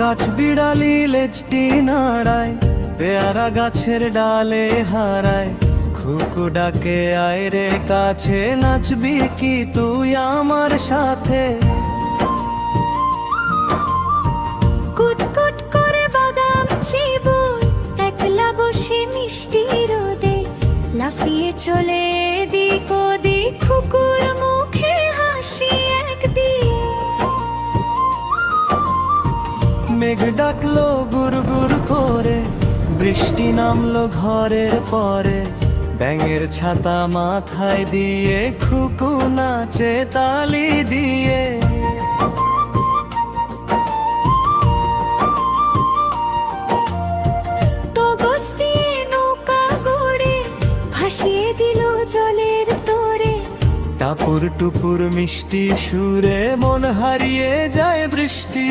কাঠবিড়ালি লেজটি নাড়ায়, পেয়ারা গাছের ডালে হারায়। খুকু ডাকে আয় রে কাছে, নাচবি কি তুই আমার সাথে? কুটকুট করে বাদাম চিবুই, একলা বসে মিষ্টি রোদে, লাফিয়ে চলে এদিক ওদিক, খুকুর মুখে হাসি একদিন। মেঘ ডাকলো গুড়গুড় করে, বৃষ্টি নামলো ঘরের পরে। ব্যাঙের ছাতা মাথায় দিয়ে খুকু নাচে তালি দিয়ে। তগজ দিয়ে নৌকা গড়ে, ভাসিয়ে দিল জলের তোরে। টাপুর টুপুর মিষ্টি সুরে মন হারিয়ে যায় বৃষ্টি।